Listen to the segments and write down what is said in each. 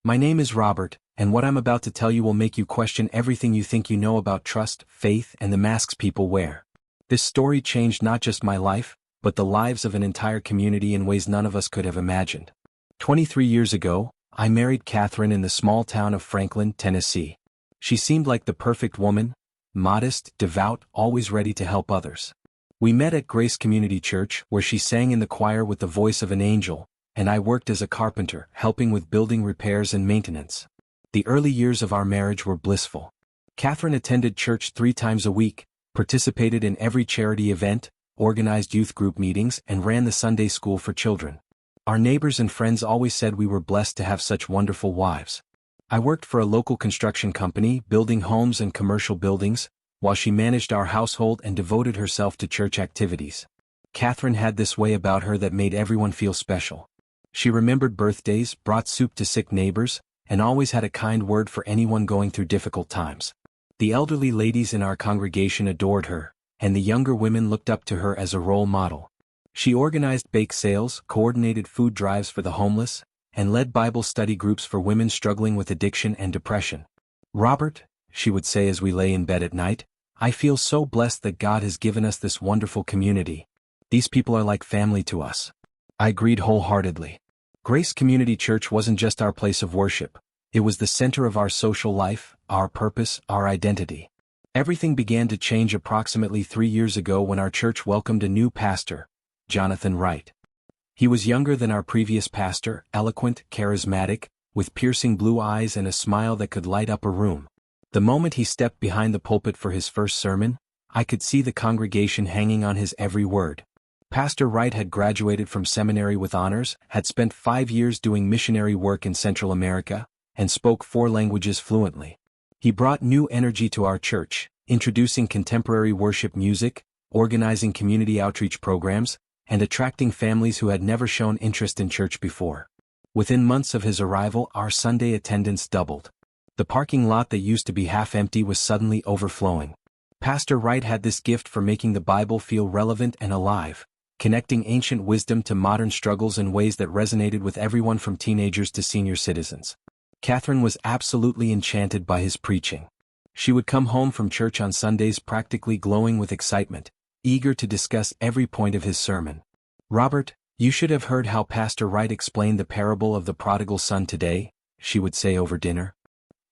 My name is Robert, and what I'm about to tell you will make you question everything you think you know about trust, faith, and the masks people wear. This story changed not just my life, but the lives of an entire community in ways none of us could have imagined. 23 years ago, I married Katherine in the small town of Franklin, Tennessee. She seemed like the perfect woman, modest, devout, always ready to help others. We met at Grace Community Church, where she sang in the choir with the voice of an angel, and I worked as a carpenter, helping with building repairs and maintenance. The early years of our marriage were blissful. Katherine attended church 3 times a week, participated in every charity event, organized youth group meetings, and ran the Sunday school for children. Our neighbors and friends always said we were blessed to have such wonderful wives. I worked for a local construction company, building homes and commercial buildings, while she managed our household and devoted herself to church activities. Katherine had this way about her that made everyone feel special. She remembered birthdays, brought soup to sick neighbors, and always had a kind word for anyone going through difficult times. The elderly ladies in our congregation adored her, and the younger women looked up to her as a role model. She organized bake sales, coordinated food drives for the homeless, and led Bible study groups for women struggling with addiction and depression. "Robert," she would say as we lay in bed at night, "I feel so blessed that God has given us this wonderful community. These people are like family to us." I agreed wholeheartedly. Grace Community Church wasn't just our place of worship. It was the center of our social life, our purpose, our identity. Everything began to change approximately 3 years ago when our church welcomed a new pastor, Jonathan Wright. He was younger than our previous pastor, eloquent, charismatic, with piercing blue eyes and a smile that could light up a room. The moment he stepped behind the pulpit for his first sermon, I could see the congregation hanging on his every word. Pastor Wright had graduated from seminary with honors, had spent 5 years doing missionary work in Central America, and spoke 4 languages fluently. He brought new energy to our church, introducing contemporary worship music, organizing community outreach programs, and attracting families who had never shown interest in church before. Within months of his arrival, our Sunday attendance doubled. The parking lot that used to be half empty was suddenly overflowing. Pastor Wright had this gift for making the Bible feel relevant and alive, connecting ancient wisdom to modern struggles in ways that resonated with everyone from teenagers to senior citizens. Katherine was absolutely enchanted by his preaching. She would come home from church on Sundays practically glowing with excitement, eager to discuss every point of his sermon. "Robert, you should have heard how Pastor Wright explained the parable of the prodigal son today," she would say over dinner.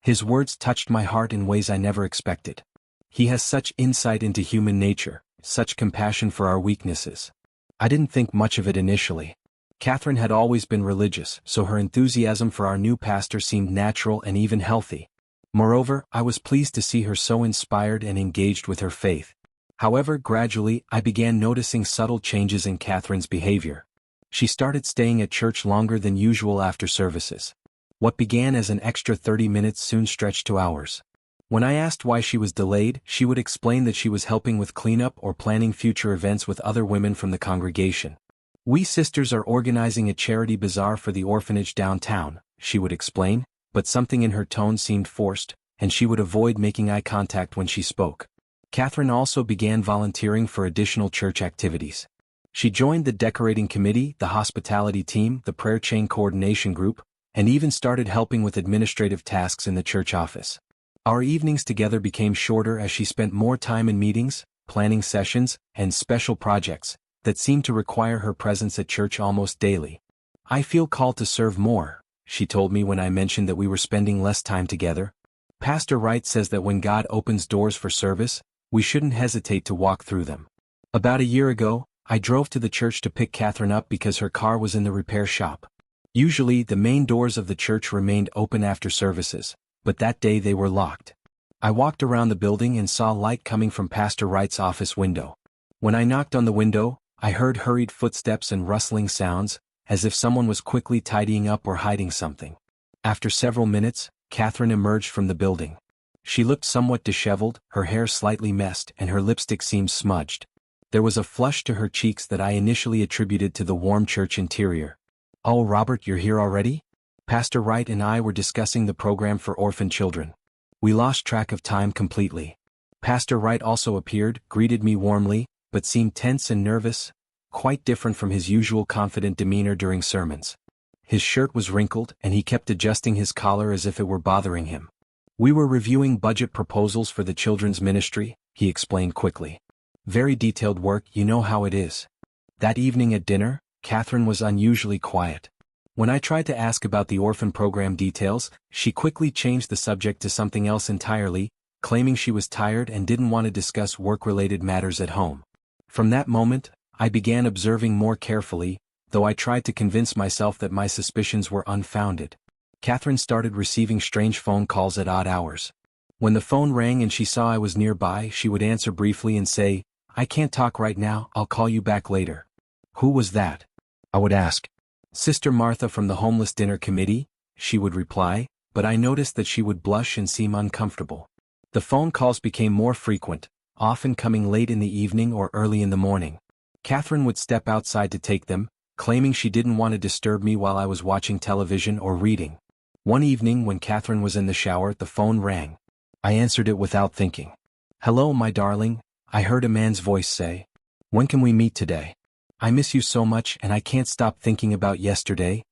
His words touched my heart in ways I never expected. He has such insight into human nature, such compassion for our weaknesses. I didn't think much of it initially. Katherine had always been religious, so her enthusiasm for our new pastor seemed natural and even healthy. Moreover, I was pleased to see her so inspired and engaged with her faith. However, gradually, I began noticing subtle changes in Katherine's behavior. She started staying at church longer than usual after services. What began as an extra 30 minutes soon stretched to hours. When I asked why she was delayed, she would explain that she was helping with cleanup or planning future events with other women from the congregation. "We sisters are organizing a charity bazaar for the orphanage downtown," she would explain, but something in her tone seemed forced, and she would avoid making eye contact when she spoke. Katherine also began volunteering for additional church activities. She joined the decorating committee, the hospitality team, the prayer chain coordination group, and even started helping with administrative tasks in the church office. Our evenings together became shorter as she spent more time in meetings, planning sessions, and special projects that seemed to require her presence at church almost daily. "I feel called to serve more," she told me when I mentioned that we were spending less time together. "Pastor Wright says that when God opens doors for service, we shouldn't hesitate to walk through them." About a year ago, I drove to the church to pick Katherine up because her car was in the repair shop. Usually, the main doors of the church remained open after services, but that day they were locked. I walked around the building and saw light coming from Pastor Wright's office window. When I knocked on the window, I heard hurried footsteps and rustling sounds, as if someone was quickly tidying up or hiding something. After several minutes, Katherine emerged from the building. She looked somewhat disheveled, her hair slightly messed, and her lipstick seemed smudged. There was a flush to her cheeks that I initially attributed to the warm church interior. "Oh, Robert, you're here already?" Pastor Wright and I were discussing the program for orphan children. We lost track of time completely. Pastor Wright also appeared, greeted me warmly, but seemed tense and nervous, quite different from his usual confident demeanor during sermons. His shirt was wrinkled and he kept adjusting his collar as if it were bothering him. "We were reviewing budget proposals for the children's ministry," he explained quickly. "Very detailed work, you know how it is." That evening at dinner, Katherine was unusually quiet. When I tried to ask about the orphan program details, she quickly changed the subject to something else entirely, claiming she was tired and didn't want to discuss work-related matters at home. From that moment, I began observing more carefully, though I tried to convince myself that my suspicions were unfounded. Katherine started receiving strange phone calls at odd hours. When the phone rang and she saw I was nearby, she would answer briefly and say, "I can't talk right now, I'll call you back later." "Who was that?" I would ask. "Sister Martha from the homeless dinner committee," she would reply, but I noticed that she would blush and seem uncomfortable. The phone calls became more frequent, often coming late in the evening or early in the morning. Katherine would step outside to take them, claiming she didn't want to disturb me while I was watching television or reading. One evening when Katherine was in the shower, the phone rang. I answered it without thinking. "Hello, my darling," I heard a man's voice say. "When can we meet today? I miss you so much and I can't stop thinking about yesterday."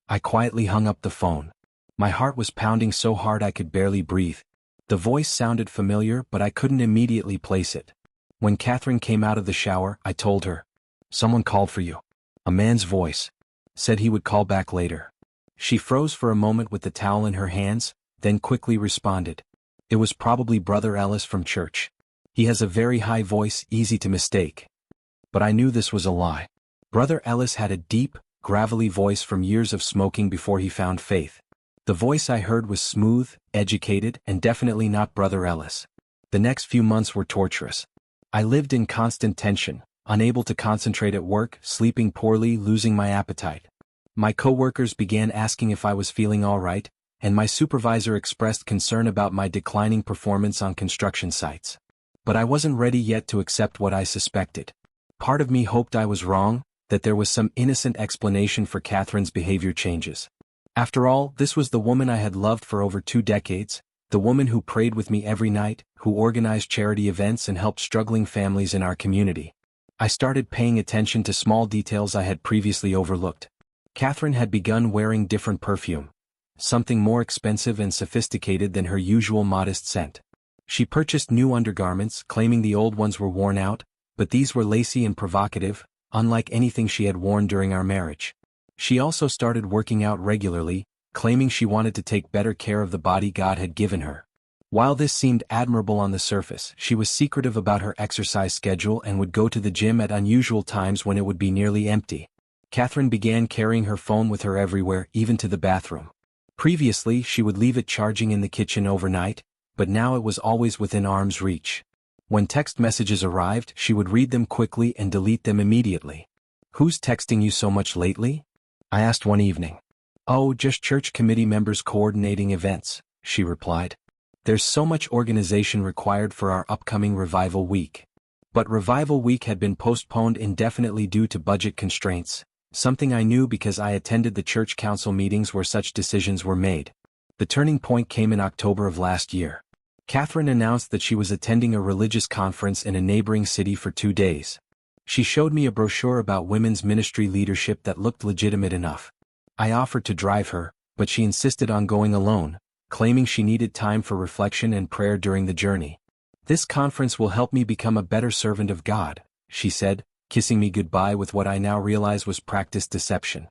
I quietly hung up the phone. My heart was pounding so hard I could barely breathe. The voice sounded familiar, but I couldn't immediately place it. When Katherine came out of the shower, I told her, "Someone called for you." A man's voice said he would call back later. She froze for a moment with the towel in her hands, then quickly responded. "It was probably Brother Ellis from church. He has a very high voice, easy to mistake." But I knew this was a lie. Brother Ellis had a deep, gravelly voice from years of smoking before he found faith. The voice I heard was smooth, educated, and definitely not Brother Ellis. The next few months were torturous. I lived in constant tension, unable to concentrate at work, sleeping poorly, losing my appetite. My coworkers began asking if I was feeling all right, and my supervisor expressed concern about my declining performance on construction sites. But I wasn't ready yet to accept what I suspected. Part of me hoped I was wrong, that there was some innocent explanation for Katherine's behavior changes. After all, this was the woman I had loved for over 2 decades, the woman who prayed with me every night, who organized charity events and helped struggling families in our community. I started paying attention to small details I had previously overlooked. Katherine had begun wearing different perfume, something more expensive and sophisticated than her usual modest scent. She purchased new undergarments, claiming the old ones were worn out, but these were lacy and provocative, unlike anything she had worn during our marriage. She also started working out regularly, claiming she wanted to take better care of the body God had given her. While this seemed admirable on the surface, she was secretive about her exercise schedule and would go to the gym at unusual times when it would be nearly empty. Katherine began carrying her phone with her everywhere, even to the bathroom. Previously, she would leave it charging in the kitchen overnight, but now it was always within arm's reach. When text messages arrived, she would read them quickly and delete them immediately. "Who's texting you so much lately?" I asked one evening. "Oh, just church committee members coordinating events," she replied. "There's so much organization required for our upcoming Revival Week." But Revival Week had been postponed indefinitely due to budget constraints, something I knew because I attended the church council meetings where such decisions were made. The turning point came in October of last year. Katherine announced that she was attending a religious conference in a neighboring city for 2 days. She showed me a brochure about women's ministry leadership that looked legitimate enough. I offered to drive her, but she insisted on going alone, claiming she needed time for reflection and prayer during the journey. "This conference will help me become a better servant of God," she said, kissing me goodbye with what I now realize was practiced deception.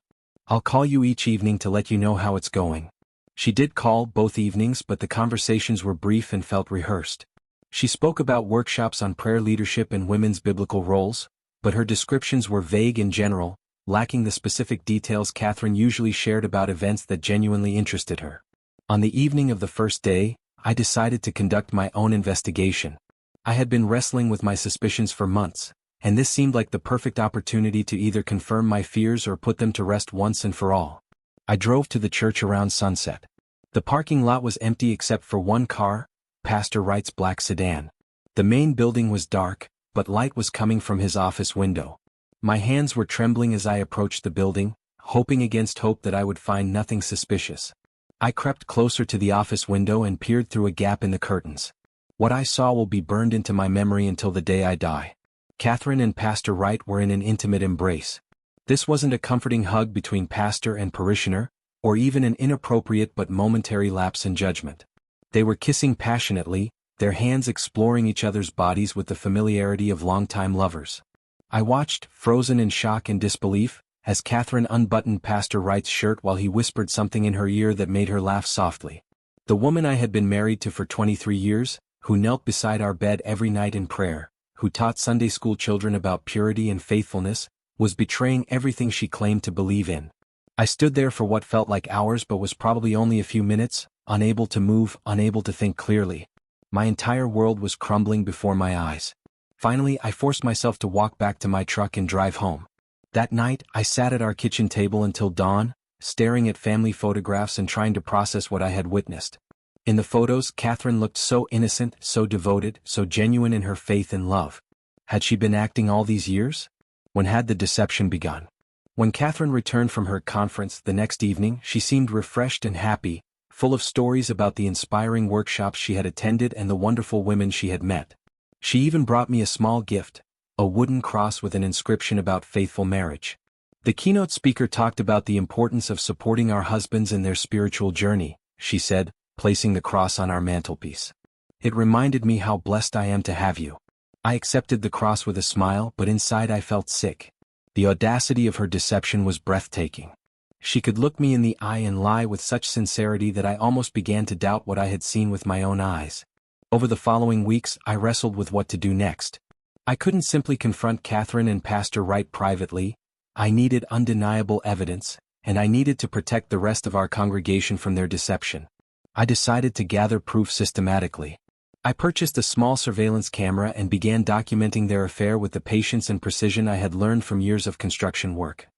"I'll call you each evening to let you know how it's going." She did call both evenings, but the conversations were brief and felt rehearsed. She spoke about workshops on prayer leadership and women's biblical roles, but her descriptions were vague and general, lacking the specific details Katherine usually shared about events that genuinely interested her. On the evening of the first day, I decided to conduct my own investigation. I had been wrestling with my suspicions for months, and this seemed like the perfect opportunity to either confirm my fears or put them to rest once and for all. I drove to the church around sunset. The parking lot was empty except for one car, Pastor Wright's black sedan. The main building was dark, but light was coming from his office window. My hands were trembling as I approached the building, hoping against hope that I would find nothing suspicious. I crept closer to the office window and peered through a gap in the curtains. What I saw will be burned into my memory until the day I die. Katherine and Pastor Wright were in an intimate embrace. This wasn't a comforting hug between pastor and parishioner, or even an inappropriate but momentary lapse in judgment. They were kissing passionately, their hands exploring each other's bodies with the familiarity of longtime lovers. I watched, frozen in shock and disbelief, as Katherine unbuttoned Pastor Wright's shirt while he whispered something in her ear that made her laugh softly. The woman I had been married to for 23 years, who knelt beside our bed every night in prayer, who taught Sunday school children about purity and faithfulness, was betraying everything she claimed to believe in. I stood there for what felt like hours but was probably only a few minutes, unable to move, unable to think clearly. My entire world was crumbling before my eyes. Finally, I forced myself to walk back to my truck and drive home. That night, I sat at our kitchen table until dawn, staring at family photographs and trying to process what I had witnessed. In the photos, Katherine looked so innocent, so devoted, so genuine in her faith and love. Had she been acting all these years? When had the deception begun? When Katherine returned from her conference the next evening, she seemed refreshed and happy, full of stories about the inspiring workshops she had attended and the wonderful women she had met. She even brought me a small gift, a wooden cross with an inscription about faithful marriage. The keynote speaker talked about the importance of supporting our husbands in their spiritual journey, she said, placing the cross on our mantelpiece. It reminded me how blessed I am to have you. I accepted the cross with a smile, but inside I felt sick. The audacity of her deception was breathtaking. She could look me in the eye and lie with such sincerity that I almost began to doubt what I had seen with my own eyes. Over the following weeks, I wrestled with what to do next. I couldn't simply confront Katherine and Pastor Wright privately. I needed undeniable evidence, and I needed to protect the rest of our congregation from their deception. I decided to gather proof systematically. I purchased a small surveillance camera and began documenting their affair with the patience and precision I had learned from years of construction work.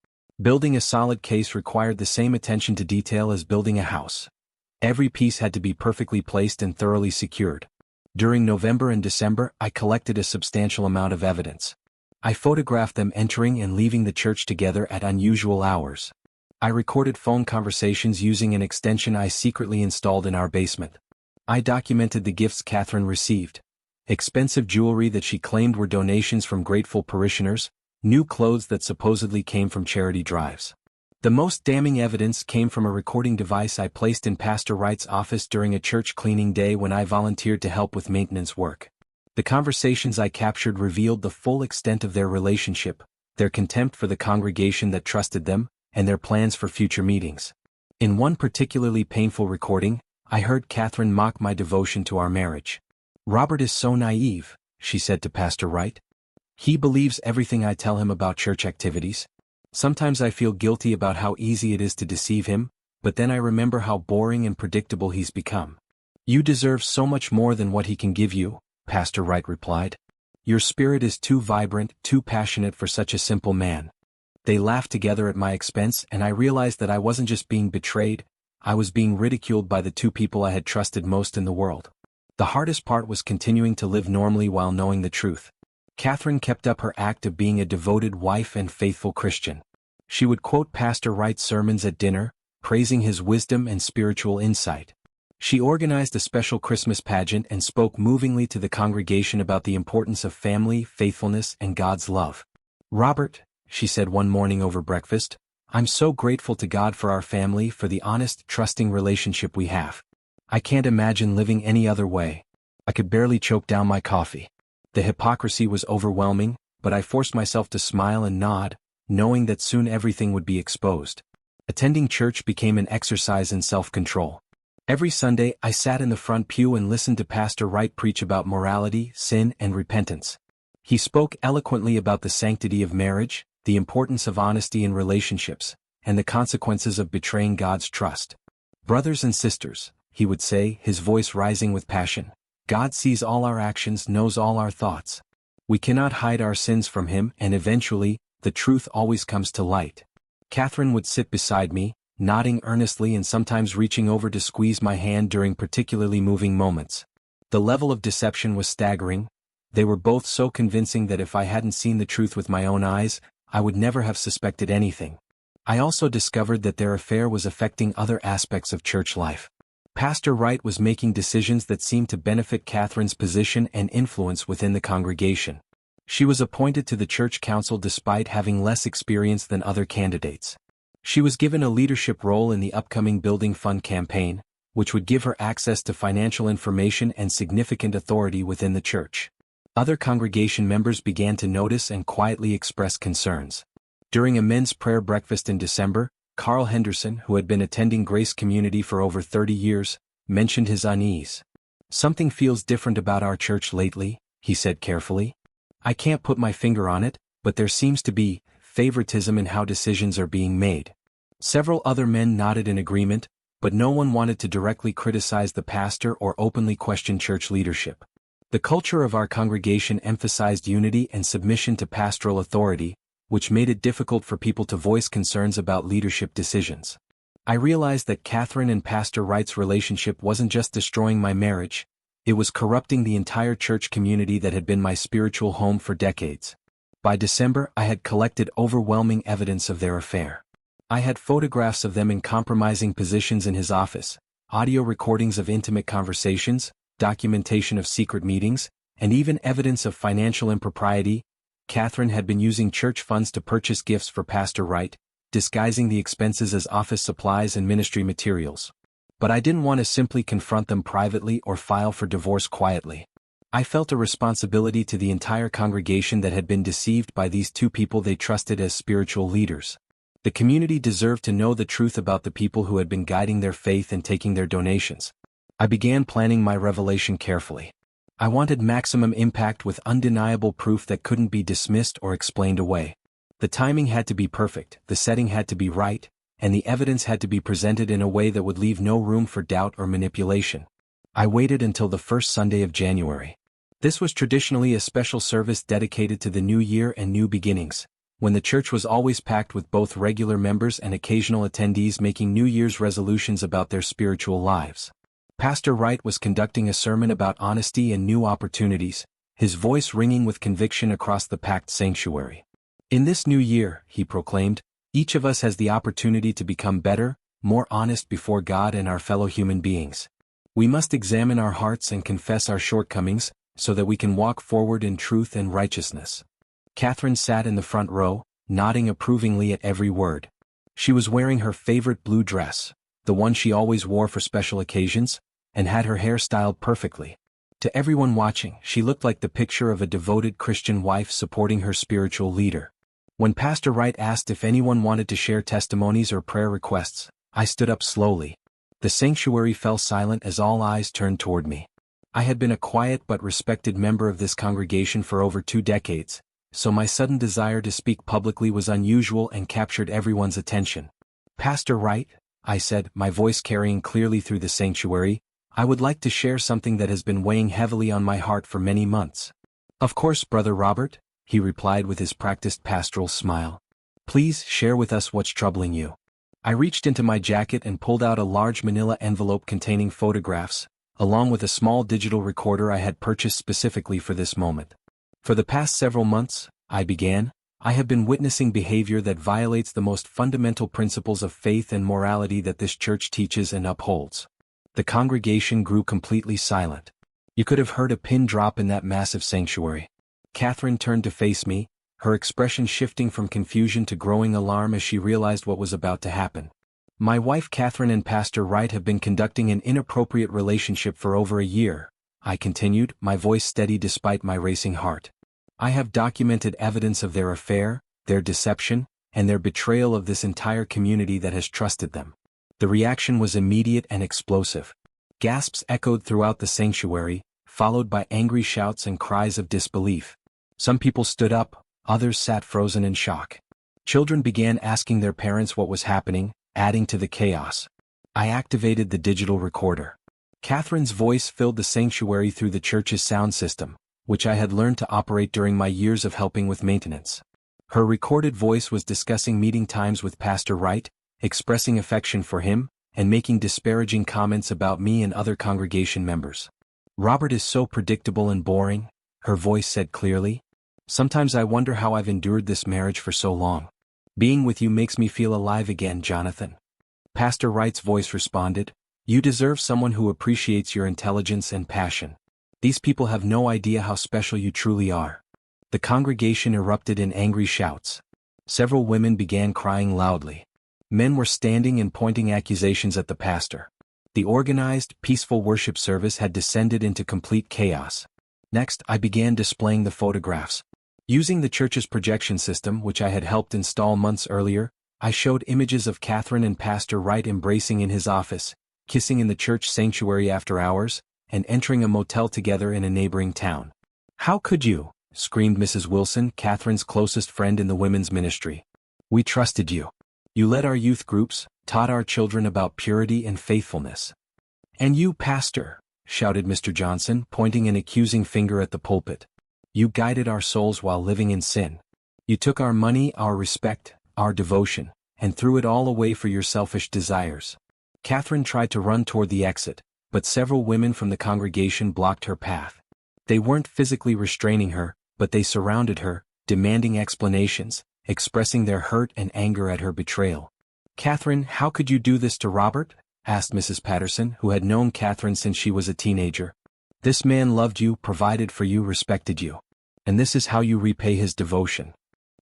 Building a solid case required the same attention to detail as building a house. Every piece had to be perfectly placed and thoroughly secured. During November and December, I collected a substantial amount of evidence. I photographed them entering and leaving the church together at unusual hours. I recorded phone conversations using an extension I secretly installed in our basement. I documented the gifts Katherine received. Expensive jewelry that she claimed were donations from grateful parishioners, new clothes that supposedly came from charity drives. The most damning evidence came from a recording device I placed in Pastor Wright's office during a church cleaning day when I volunteered to help with maintenance work. The conversations I captured revealed the full extent of their relationship, their contempt for the congregation that trusted them, and their plans for future meetings. In one particularly painful recording, I heard Katherine mock my devotion to our marriage. "Robert is so naive," she said to Pastor Wright. "He believes everything I tell him about church activities. Sometimes I feel guilty about how easy it is to deceive him, but then I remember how boring and predictable he's become." "You deserve so much more than what he can give you," Pastor Wright replied. "Your spirit is too vibrant, too passionate for such a simple man." They laughed together at my expense, and I realized that I wasn't just being betrayed, I was being ridiculed by the two people I had trusted most in the world. The hardest part was continuing to live normally while knowing the truth. Katherine kept up her act of being a devoted wife and faithful Christian. She would quote Pastor Wright's sermons at dinner, praising his wisdom and spiritual insight. She organized a special Christmas pageant and spoke movingly to the congregation about the importance of family, faithfulness, and God's love. "Robert," she said one morning over breakfast, "I'm so grateful to God for our family, for the honest, trusting relationship we have. I can't imagine living any other way." I could barely choke down my coffee. The hypocrisy was overwhelming, but I forced myself to smile and nod, knowing that soon everything would be exposed. Attending church became an exercise in self-control. Every Sunday, I sat in the front pew and listened to Pastor Wright preach about morality, sin, and repentance. He spoke eloquently about the sanctity of marriage, the importance of honesty in relationships, and the consequences of betraying God's trust. "Brothers and sisters," he would say, his voice rising with passion, "God sees all our actions, knows all our thoughts. We cannot hide our sins from him, and eventually, the truth always comes to light." Katherine would sit beside me, nodding earnestly and sometimes reaching over to squeeze my hand during particularly moving moments. The level of deception was staggering. They were both so convincing that if I hadn't seen the truth with my own eyes, I would never have suspected anything. I also discovered that their affair was affecting other aspects of church life. Pastor Wright was making decisions that seemed to benefit Katherine's position and influence within the congregation. She was appointed to the church council despite having less experience than other candidates. She was given a leadership role in the upcoming building fund campaign, which would give her access to financial information and significant authority within the church. Other congregation members began to notice and quietly express concerns. During a men's prayer breakfast in December, Carl Henderson, who had been attending Grace Community for over 30 years, mentioned his unease. "Something feels different about our church lately," he said carefully. "I can't put my finger on it, but there seems to be favoritism in how decisions are being made." Several other men nodded in agreement, but no one wanted to directly criticize the pastor or openly question church leadership. The culture of our congregation emphasized unity and submission to pastoral authority, which made it difficult for people to voice concerns about leadership decisions. I realized that Katherine and Pastor Wright's relationship wasn't just destroying my marriage, it was corrupting the entire church community that had been my spiritual home for decades. By December, I had collected overwhelming evidence of their affair. I had photographs of them in compromising positions in his office, audio recordings of intimate conversations, documentation of secret meetings, and even evidence of financial impropriety. Katherine had been using church funds to purchase gifts for Pastor Wright, disguising the expenses as office supplies and ministry materials. But I didn't want to simply confront them privately or file for divorce quietly. I felt a responsibility to the entire congregation that had been deceived by these two people they trusted as spiritual leaders. The community deserved to know the truth about the people who had been guiding their faith and taking their donations. I began planning my revelation carefully. I wanted maximum impact with undeniable proof that couldn't be dismissed or explained away. The timing had to be perfect, the setting had to be right, and the evidence had to be presented in a way that would leave no room for doubt or manipulation. I waited until the first Sunday of January. This was traditionally a special service dedicated to the new year and new beginnings, when the church was always packed with both regular members and occasional attendees making New Year's resolutions about their spiritual lives. Pastor Wright was conducting a sermon about honesty and new opportunities, his voice ringing with conviction across the packed sanctuary. "In this new year," he proclaimed, "each of us has the opportunity to become better, more honest before God and our fellow human beings. We must examine our hearts and confess our shortcomings, so that we can walk forward in truth and righteousness." Katherine sat in the front row, nodding approvingly at every word. She was wearing her favorite blue dress, the one she always wore for special occasions, and had her hair styled perfectly. To everyone watching, she looked like the picture of a devoted Christian wife supporting her spiritual leader. When Pastor Wright asked if anyone wanted to share testimonies or prayer requests, I stood up slowly. The sanctuary fell silent as all eyes turned toward me. I had been a quiet but respected member of this congregation for over 2 decades, so my sudden desire to speak publicly was unusual and captured everyone's attention. "Pastor Wright," I said, my voice carrying clearly through the sanctuary, "I would like to share something that has been weighing heavily on my heart for many months." "Of course, Brother Robert," he replied with his practiced pastoral smile. "Please share with us what's troubling you." I reached into my jacket and pulled out a large manila envelope containing photographs, along with a small digital recorder I had purchased specifically for this moment. "For the past several months," I began, "I have been witnessing behavior that violates the most fundamental principles of faith and morality that this church teaches and upholds." The congregation grew completely silent. You could have heard a pin drop in that massive sanctuary. Katherine turned to face me, her expression shifting from confusion to growing alarm as she realized what was about to happen. "My wife Katherine and Pastor Wright have been conducting an inappropriate relationship for over a year," I continued, my voice steady despite my racing heart. "I have documented evidence of their affair, their deception, and their betrayal of this entire community that has trusted them." The reaction was immediate and explosive. Gasps echoed throughout the sanctuary, followed by angry shouts and cries of disbelief. Some people stood up, others sat frozen in shock. Children began asking their parents what was happening, adding to the chaos. I activated the digital recorder. Katherine's voice filled the sanctuary through the church's sound system, which I had learned to operate during my years of helping with maintenance. Her recorded voice was discussing meeting times with Pastor Wright, expressing affection for him, and making disparaging comments about me and other congregation members. "Robert is so predictable and boring," her voice said clearly. "Sometimes I wonder how I've endured this marriage for so long. Being with you makes me feel alive again, Jonathan." Pastor Wright's voice responded, "You deserve someone who appreciates your intelligence and passion. These people have no idea how special you truly are." The congregation erupted in angry shouts. Several women began crying loudly. Men were standing and pointing accusations at the pastor. The organized, peaceful worship service had descended into complete chaos. Next, I began displaying the photographs. Using the church's projection system, which I had helped install months earlier, I showed images of Katherine and Pastor Wright embracing in his office, kissing in the church sanctuary after hours, and entering a motel together in a neighboring town. "How could you?" screamed Mrs. Wilson, Katherine's closest friend in the women's ministry. "We trusted you. You led our youth groups, taught our children about purity and faithfulness." "And you, Pastor," shouted Mr. Johnson, pointing an accusing finger at the pulpit. "You guided our souls while living in sin. You took our money, our respect, our devotion, and threw it all away for your selfish desires." Katherine tried to run toward the exit, but several women from the congregation blocked her path. They weren't physically restraining her, but they surrounded her, demanding explanations, expressing their hurt and anger at her betrayal. "Katherine, how could you do this to Robert?" asked Mrs. Patterson, who had known Katherine since she was a teenager. "This man loved you, provided for you, respected you. And this is how you repay his devotion."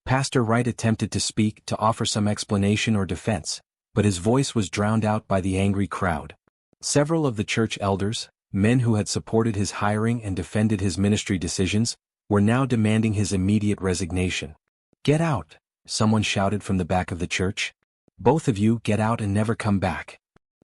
Pastor Wright attempted to speak, to offer some explanation or defense, but his voice was drowned out by the angry crowd. Several of the church elders, men who had supported his hiring and defended his ministry decisions, were now demanding his immediate resignation. "Get out," someone shouted from the back of the church. "Both of you get out and never come back."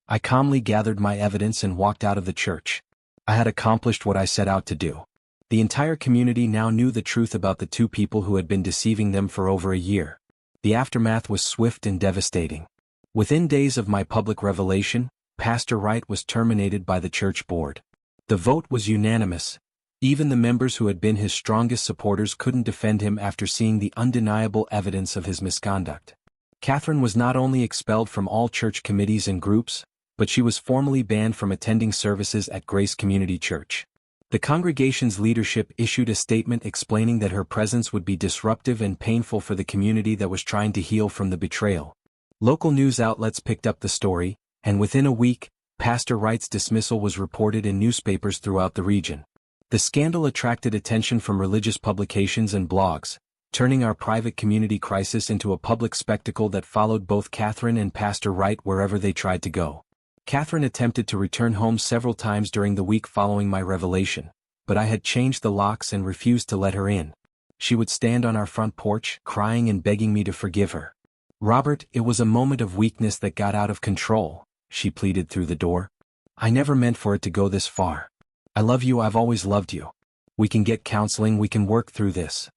I calmly gathered my evidence and walked out of the church. I had accomplished what I set out to do. The entire community now knew the truth about the two people who had been deceiving them for over a year. The aftermath was swift and devastating. Within days of my public revelation, Pastor Wright was terminated by the church board. The vote was unanimous. Even the members who had been his strongest supporters couldn't defend him after seeing the undeniable evidence of his misconduct. Katherine was not only expelled from all church committees and groups, but she was formally banned from attending services at Grace Community Church. The congregation's leadership issued a statement explaining that her presence would be disruptive and painful for the community that was trying to heal from the betrayal. Local news outlets picked up the story, and within a week, Pastor Wright's dismissal was reported in newspapers throughout the region. The scandal attracted attention from religious publications and blogs, turning our private community crisis into a public spectacle that followed both Katherine and Pastor Wright wherever they tried to go. Katherine attempted to return home several times during the week following my revelation, but I had changed the locks and refused to let her in. She would stand on our front porch, crying and begging me to forgive her. "Robert, it was a moment of weakness that got out of control," she pleaded through the door. "I never meant for it to go this far. I love you, I've always loved you. We can get counseling, we can work through this."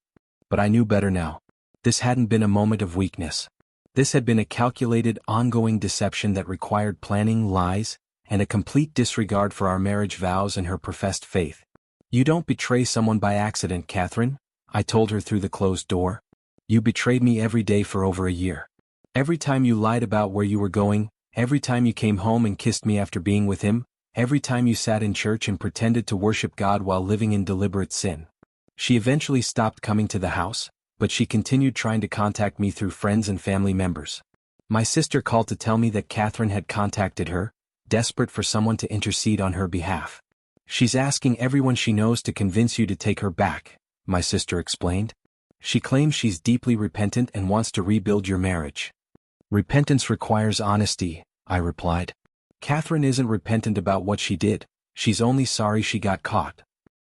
But I knew better now. This hadn't been a moment of weakness. This had been a calculated, ongoing deception that required planning, lies, and a complete disregard for our marriage vows and her professed faith. "You don't betray someone by accident, Katherine," I told her through the closed door. "You betrayed me every day for over a year. Every time you lied about where you were going, every time you came home and kissed me after being with him, every time you sat in church and pretended to worship God while living in deliberate sin." She eventually stopped coming to the house, but she continued trying to contact me through friends and family members. My sister called to tell me that Katherine had contacted her, desperate for someone to intercede on her behalf. "She's asking everyone she knows to convince you to take her back," my sister explained. "She claims she's deeply repentant and wants to rebuild your marriage." "Repentance requires honesty," I replied. "Katherine isn't repentant about what she did, she's only sorry she got caught."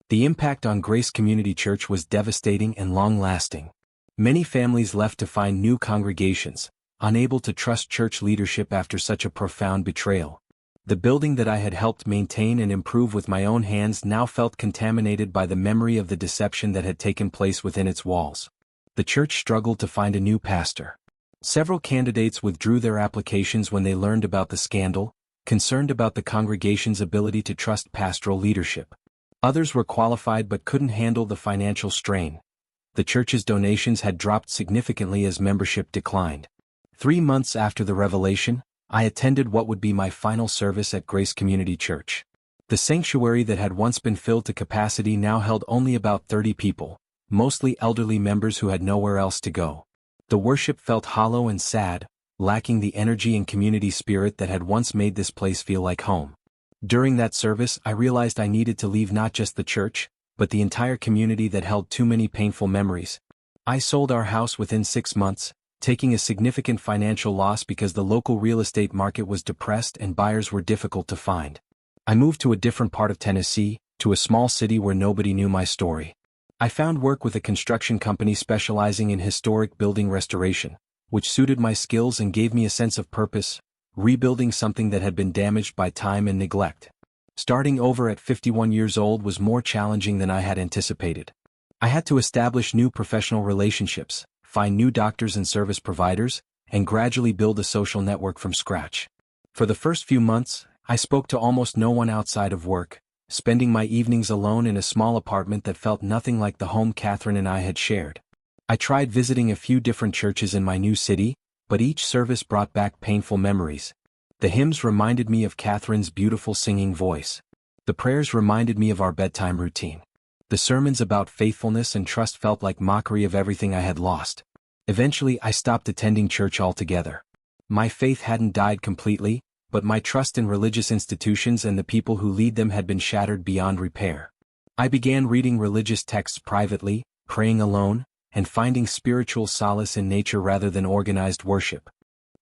The impact on Grace Community Church was devastating and long-lasting. Many families left to find new congregations, unable to trust church leadership after such a profound betrayal. The building that I had helped maintain and improve with my own hands now felt contaminated by the memory of the deception that had taken place within its walls. The church struggled to find a new pastor. Several candidates withdrew their applications when they learned about the scandal, concerned about the congregation's ability to trust pastoral leadership. Others were qualified but couldn't handle the financial strain. The church's donations had dropped significantly as membership declined. 3 months after the revelation, I attended what would be my final service at Grace Community Church. The sanctuary that had once been filled to capacity now held only about 30 people, mostly elderly members who had nowhere else to go. The worship felt hollow and sad, lacking the energy and community spirit that had once made this place feel like home. During that service, I realized I needed to leave not just the church, but the entire community that held too many painful memories. I sold our house within 6 months, taking a significant financial loss because the local real estate market was depressed and buyers were difficult to find. I moved to a different part of Tennessee, to a small city where nobody knew my story. I found work with a construction company specializing in historic building restoration, which suited my skills and gave me a sense of purpose, rebuilding something that had been damaged by time and neglect. Starting over at 51 years old was more challenging than I had anticipated. I had to establish new professional relationships, find new doctors and service providers, and gradually build a social network from scratch. For the first few months, I spoke to almost no one outside of work, spending my evenings alone in a small apartment that felt nothing like the home Katherine and I had shared. I tried visiting a few different churches in my new city, but each service brought back painful memories. The hymns reminded me of Katherine's beautiful singing voice. The prayers reminded me of our bedtime routine. The sermons about faithfulness and trust felt like mockery of everything I had lost. Eventually, I stopped attending church altogether. My faith hadn't died completely, but my trust in religious institutions and the people who lead them had been shattered beyond repair. I began reading religious texts privately, praying alone, and finding spiritual solace in nature rather than organized worship.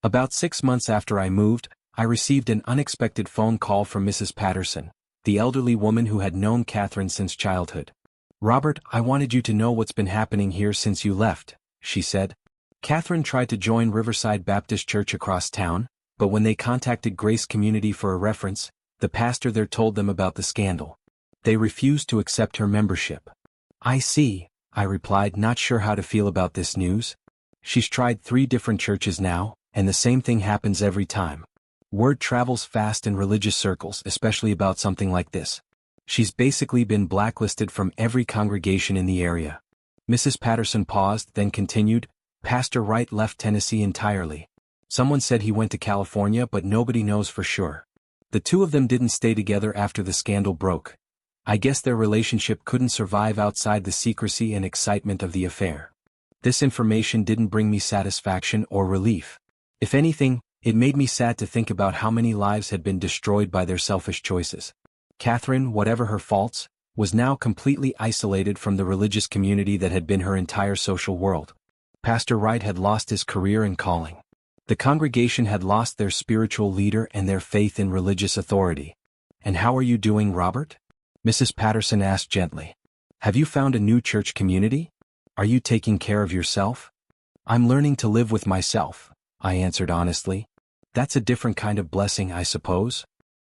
About 6 months after I moved, I received an unexpected phone call from Mrs. Patterson, the elderly woman who had known Katherine since childhood. "Robert, I wanted you to know what's been happening here since you left," she said. Katherine tried to join Riverside Baptist Church across town, but when they contacted Grace Community for a reference, the pastor there told them about the scandal. They refused to accept her membership. "I see," I replied, not sure how to feel about this news. "She's tried 3 different churches now, and the same thing happens every time. Word travels fast in religious circles, especially about something like this. She's basically been blacklisted from every congregation in the area." Mrs. Patterson paused, then continued, "Pastor Wright left Tennessee entirely. Someone said he went to California, but nobody knows for sure. The two of them didn't stay together after the scandal broke. I guess their relationship couldn't survive outside the secrecy and excitement of the affair." This information didn't bring me satisfaction or relief. If anything, it made me sad to think about how many lives had been destroyed by their selfish choices. Katherine, whatever her faults, was now completely isolated from the religious community that had been her entire social world. Pastor Wright had lost his career and calling. The congregation had lost their spiritual leader and their faith in religious authority. "And how are you doing, Robert?" Mrs. Patterson asked gently. "Have you found a new church community? Are you taking care of yourself?" "I'm learning to live with myself," I answered honestly. "That's a different kind of blessing, I suppose."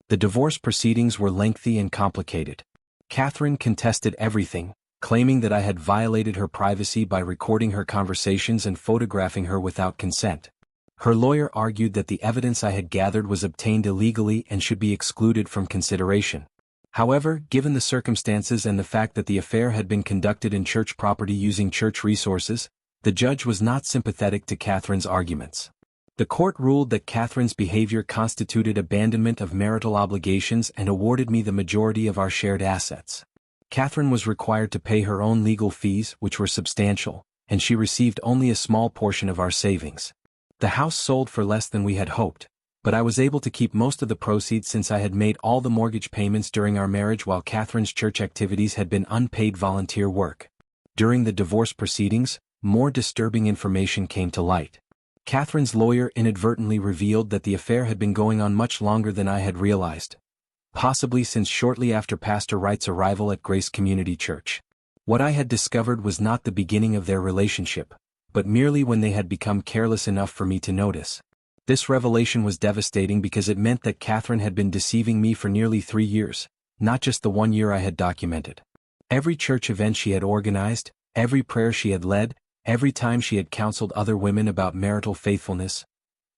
The divorce proceedings were lengthy and complicated. Katherine contested everything, claiming that I had violated her privacy by recording her conversations and photographing her without consent. Her lawyer argued that the evidence I had gathered was obtained illegally and should be excluded from consideration. However, given the circumstances and the fact that the affair had been conducted in church property using church resources, the judge was not sympathetic to Katherine's arguments. The court ruled that Katherine's behavior constituted abandonment of marital obligations and awarded me the majority of our shared assets. Katherine was required to pay her own legal fees, which were substantial, and she received only a small portion of our savings. The house sold for less than we had hoped, but I was able to keep most of the proceeds since I had made all the mortgage payments during our marriage while Katherine's church activities had been unpaid volunteer work. During the divorce proceedings, more disturbing information came to light. Katherine's lawyer inadvertently revealed that the affair had been going on much longer than I had realized, possibly since shortly after Pastor Wright's arrival at Grace Community Church. What I had discovered was not the beginning of their relationship, but merely when they had become careless enough for me to notice. This revelation was devastating because it meant that Katherine had been deceiving me for nearly 3 years, not just the 1 year I had documented. Every church event she had organized, every prayer she had led, every time she had counseled other women about marital faithfulness,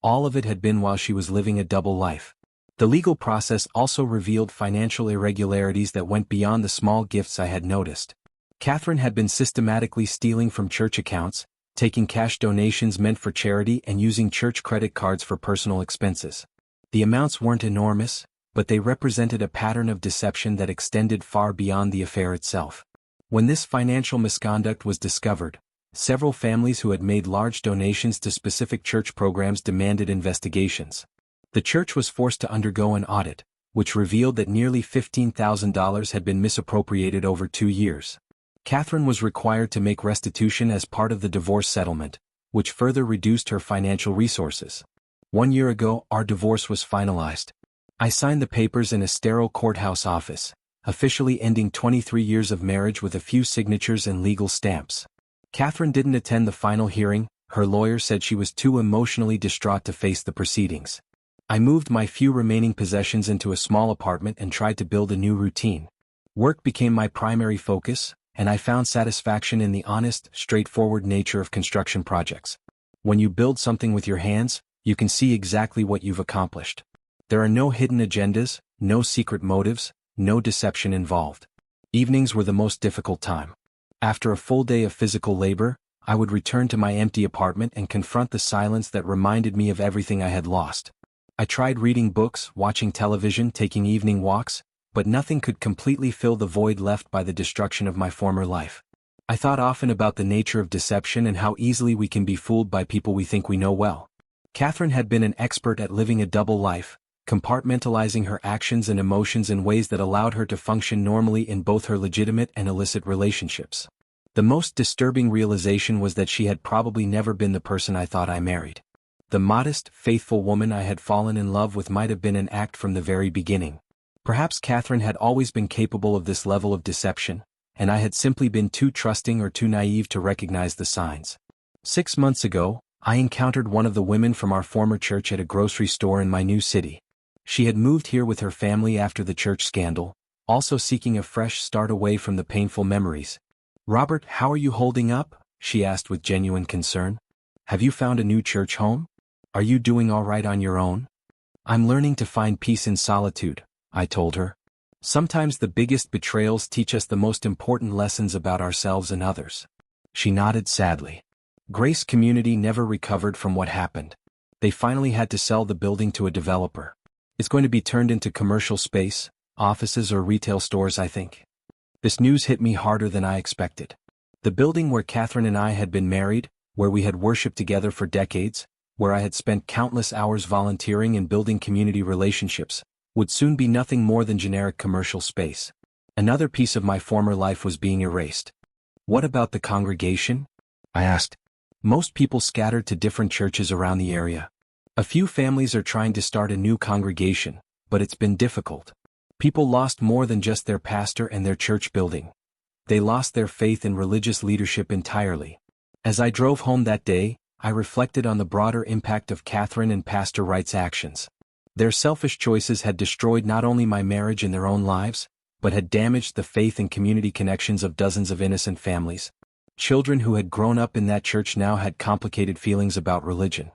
all of it had been while she was living a double life. The legal process also revealed financial irregularities that went beyond the small gifts I had noticed. Katherine had been systematically stealing from church accounts, taking cash donations meant for charity and using church credit cards for personal expenses. The amounts weren't enormous, but they represented a pattern of deception that extended far beyond the affair itself. When this financial misconduct was discovered, several families who had made large donations to specific church programs demanded investigations. The church was forced to undergo an audit, which revealed that nearly $15,000 had been misappropriated over 2 years. Katherine was required to make restitution as part of the divorce settlement, which further reduced her financial resources. 1 year ago, our divorce was finalized. I signed the papers in a sterile courthouse office, officially ending 23 years of marriage with a few signatures and legal stamps. Katherine didn't attend the final hearing. Her lawyer said she was too emotionally distraught to face the proceedings. I moved my few remaining possessions into a small apartment and tried to build a new routine. Work became my primary focus, and I found satisfaction in the honest, straightforward nature of construction projects. When you build something with your hands, you can see exactly what you've accomplished. There are no hidden agendas, no secret motives, no deception involved. Evenings were the most difficult time. After a full day of physical labor, I would return to my empty apartment and confront the silence that reminded me of everything I had lost. I tried reading books, watching television, taking evening walks, but nothing could completely fill the void left by the destruction of my former life. I thought often about the nature of deception and how easily we can be fooled by people we think we know well. Katherine had been an expert at living a double life, compartmentalizing her actions and emotions in ways that allowed her to function normally in both her legitimate and illicit relationships. The most disturbing realization was that she had probably never been the person I thought I married. The modest, faithful woman I had fallen in love with might have been an act from the very beginning. Perhaps Katherine had always been capable of this level of deception, and I had simply been too trusting or too naive to recognize the signs. 6 months ago, I encountered one of the women from our former church at a grocery store in my new city. She had moved here with her family after the church scandal, also seeking a fresh start away from the painful memories. "Robert, how are you holding up?" she asked with genuine concern. "Have you found a new church home? Are you doing all right on your own?" "I'm learning to find peace in solitude," I told her. "Sometimes the biggest betrayals teach us the most important lessons about ourselves and others." She nodded sadly. Grace Community never recovered from what happened. They finally had to sell the building to a developer. It's going to be turned into commercial space, offices or retail stores, I think. This news hit me harder than I expected. The building where Katherine and I had been married, where we had worshipped together for decades, where I had spent countless hours volunteering and building community relationships, would soon be nothing more than generic commercial space. Another piece of my former life was being erased. "What about the congregation?" I asked. "Most people scattered to different churches around the area. A few families are trying to start a new congregation, but it's been difficult. People lost more than just their pastor and their church building. They lost their faith in religious leadership entirely." As I drove home that day, I reflected on the broader impact of Katherine and Pastor Wright's actions. Their selfish choices had destroyed not only my marriage and their own lives, but had damaged the faith and community connections of dozens of innocent families. Children who had grown up in that church now had complicated feelings about religion.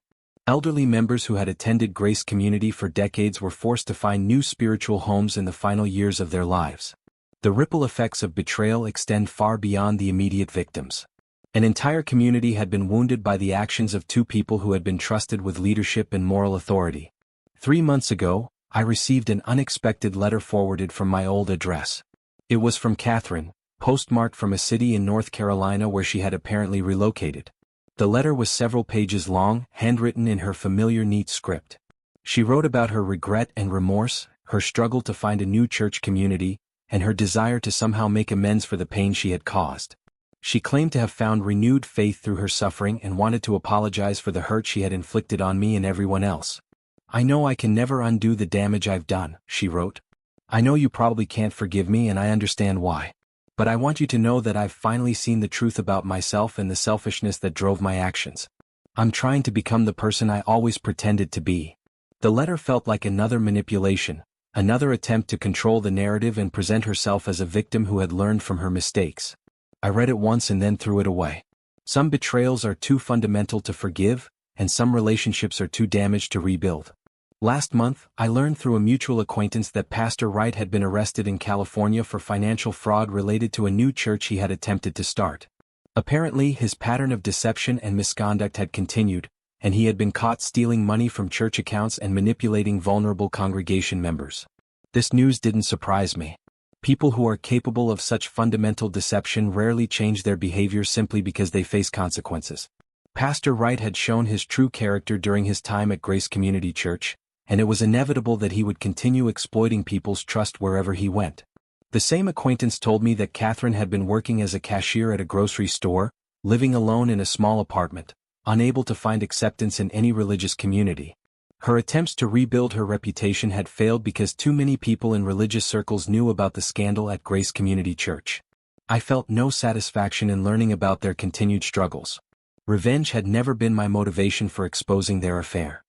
Elderly members who had attended Grace Community for decades were forced to find new spiritual homes in the final years of their lives. The ripple effects of betrayal extend far beyond the immediate victims. An entire community had been wounded by the actions of two people who had been trusted with leadership and moral authority. 3 months ago, I received an unexpected letter forwarded from my old address. It was from Katherine, postmarked from a city in North Carolina where she had apparently relocated. The letter was several pages long, handwritten in her familiar neat script. She wrote about her regret and remorse, her struggle to find a new church community, and her desire to somehow make amends for the pain she had caused. She claimed to have found renewed faith through her suffering and wanted to apologize for the hurt she had inflicted on me and everyone else. "I know I can never undo the damage I've done," she wrote. "I know you probably can't forgive me and I understand why. But I want you to know that I've finally seen the truth about myself and the selfishness that drove my actions. I'm trying to become the person I always pretended to be." The letter felt like another manipulation, another attempt to control the narrative and present herself as a victim who had learned from her mistakes. I read it once and then threw it away. Some betrayals are too fundamental to forgive, and some relationships are too damaged to rebuild. Last month, I learned through a mutual acquaintance that Pastor Wright had been arrested in California for financial fraud related to a new church he had attempted to start. Apparently, his pattern of deception and misconduct had continued, and he had been caught stealing money from church accounts and manipulating vulnerable congregation members. This news didn't surprise me. People who are capable of such fundamental deception rarely change their behavior simply because they face consequences. Pastor Wright had shown his true character during his time at Grace Community Church, and it was inevitable that he would continue exploiting people's trust wherever he went. The same acquaintance told me that Katherine had been working as a cashier at a grocery store, living alone in a small apartment, unable to find acceptance in any religious community. Her attempts to rebuild her reputation had failed because too many people in religious circles knew about the scandal at Grace Community Church. I felt no satisfaction in learning about their continued struggles. Revenge had never been my motivation for exposing their affair.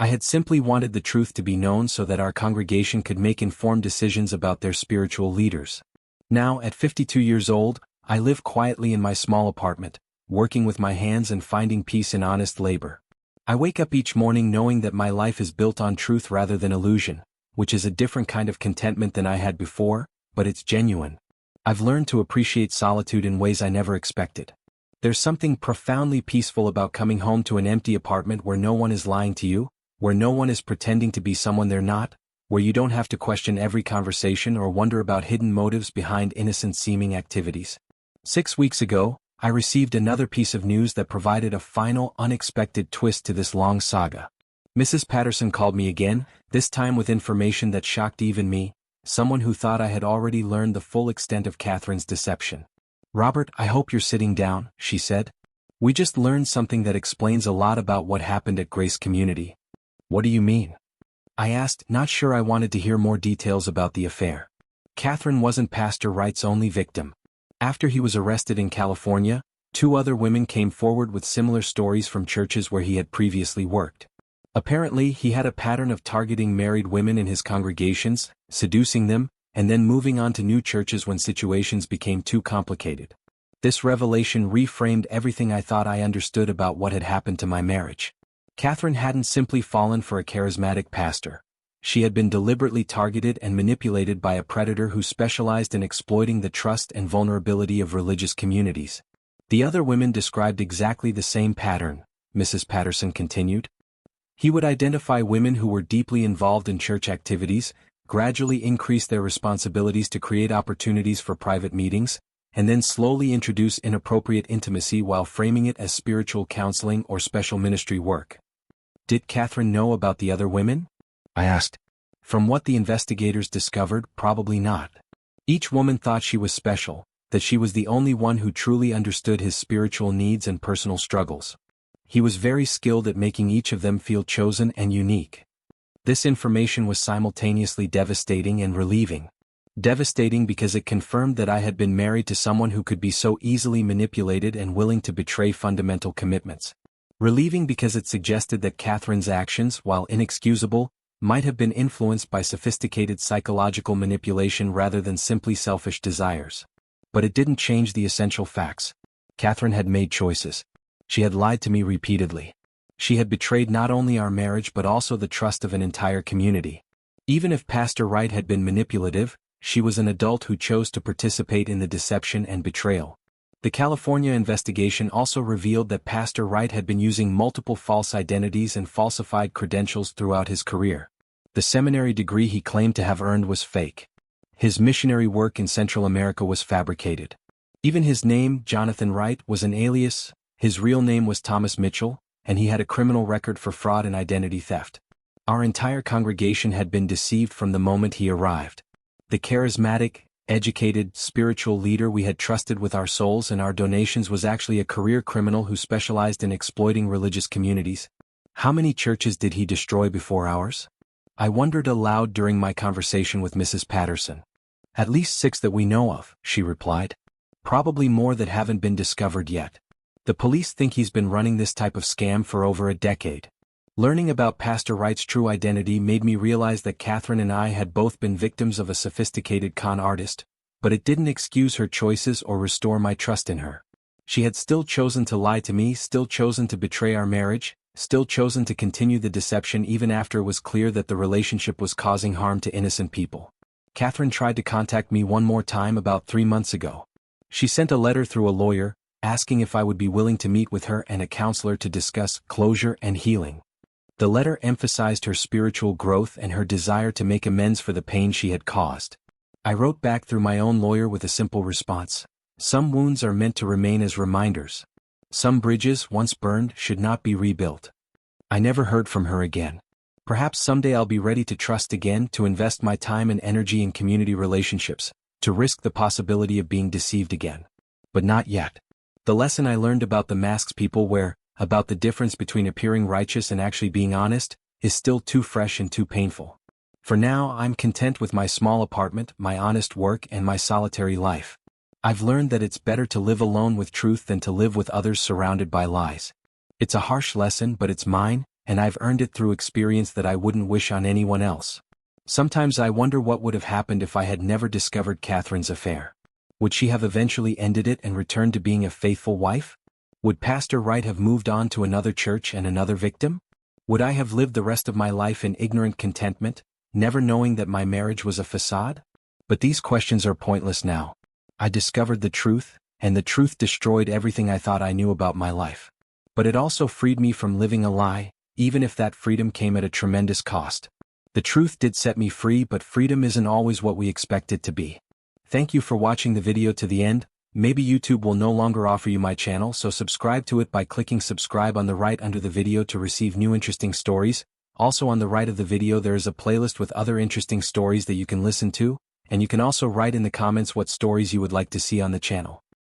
I had simply wanted the truth to be known so that our congregation could make informed decisions about their spiritual leaders. Now, at 52 years old, I live quietly in my small apartment, working with my hands and finding peace in honest labor. I wake up each morning knowing that my life is built on truth rather than illusion, which is a different kind of contentment than I had before, but it's genuine. I've learned to appreciate solitude in ways I never expected. There's something profoundly peaceful about coming home to an empty apartment where no one is lying to you, where no one is pretending to be someone they're not, where you don't have to question every conversation or wonder about hidden motives behind innocent-seeming activities. 6 weeks ago, I received another piece of news that provided a final, unexpected twist to this long saga. Mrs. Patterson called me again, this time with information that shocked even me, someone who thought I had already learned the full extent of Katherine's deception. "Robert, I hope you're sitting down," she said. "We just learned something that explains a lot about what happened at Grace Community." "What do you mean?" I asked, not sure I wanted to hear more details about the affair. Katherine wasn't Pastor Wright's only victim. After he was arrested in California, 2 other women came forward with similar stories from churches where he had previously worked. Apparently, he had a pattern of targeting married women in his congregations, seducing them, and then moving on to new churches when situations became too complicated. This revelation reframed everything I thought I understood about what had happened to my marriage. Katherine hadn't simply fallen for a charismatic pastor. She had been deliberately targeted and manipulated by a predator who specialized in exploiting the trust and vulnerability of religious communities. The other women described exactly the same pattern, Mrs. Patterson continued. He would identify women who were deeply involved in church activities, gradually increase their responsibilities to create opportunities for private meetings, and then slowly introduce inappropriate intimacy while framing it as spiritual counseling or special ministry work. Did Katherine know about the other women? I asked. From what the investigators discovered, probably not. Each woman thought she was special, that she was the only one who truly understood his spiritual needs and personal struggles. He was very skilled at making each of them feel chosen and unique. This information was simultaneously devastating and relieving. Devastating because it confirmed that I had been married to someone who could be so easily manipulated and willing to betray fundamental commitments. Relieving because it suggested that Katherine's actions, while inexcusable, might have been influenced by sophisticated psychological manipulation rather than simply selfish desires. But it didn't change the essential facts. Katherine had made choices. She had lied to me repeatedly. She had betrayed not only our marriage but also the trust of an entire community. Even if Pastor Wright had been manipulative, she was an adult who chose to participate in the deception and betrayal. The California investigation also revealed that Pastor Wright had been using multiple false identities and falsified credentials throughout his career. The seminary degree he claimed to have earned was fake. His missionary work in Central America was fabricated. Even his name, Jonathan Wright, was an alias. His real name was Thomas Mitchell, and he had a criminal record for fraud and identity theft. Our entire congregation had been deceived from the moment he arrived. The charismatic, educated, spiritual leader we had trusted with our souls and our donations was actually a career criminal who specialized in exploiting religious communities. How many churches did he destroy before ours? I wondered aloud during my conversation with Mrs. Patterson. At least 6 that we know of, she replied. Probably more that haven't been discovered yet. The police think he's been running this type of scam for over a decade. Learning about Pastor Wright's true identity made me realize that Katherine and I had both been victims of a sophisticated con artist, but it didn't excuse her choices or restore my trust in her. She had still chosen to lie to me, still chosen to betray our marriage, still chosen to continue the deception even after it was clear that the relationship was causing harm to innocent people. Katherine tried to contact me one more time about 3 months ago. She sent a letter through a lawyer, asking if I would be willing to meet with her and a counselor to discuss closure and healing. The letter emphasized her spiritual growth and her desire to make amends for the pain she had caused. I wrote back through my own lawyer with a simple response. Some wounds are meant to remain as reminders. Some bridges, once burned, should not be rebuilt. I never heard from her again. Perhaps someday I'll be ready to trust again, to invest my time and energy in community relationships, to risk the possibility of being deceived again. But not yet. The lesson I learned about the masks people wear, about the difference between appearing righteous and actually being honest, is still too fresh and too painful. For now, I'm content with my small apartment, my honest work, and my solitary life. I've learned that it's better to live alone with truth than to live with others surrounded by lies. It's a harsh lesson, but it's mine, and I've earned it through experience that I wouldn't wish on anyone else. Sometimes I wonder what would have happened if I had never discovered Katherine's affair. Would she have eventually ended it and returned to being a faithful wife? Would Pastor Wright have moved on to another church and another victim? Would I have lived the rest of my life in ignorant contentment, never knowing that my marriage was a facade? But these questions are pointless now. I discovered the truth, and the truth destroyed everything I thought I knew about my life. But it also freed me from living a lie, even if that freedom came at a tremendous cost. The truth did set me free, but freedom isn't always what we expect it to be. Thank you for watching the video to the end. Maybe YouTube will no longer offer you my channel, so subscribe to it by clicking subscribe on the right under the video to receive new interesting stories. Also on the right of the video there is a playlist with other interesting stories that you can listen to, and you can also write in the comments what stories you would like to see on the channel.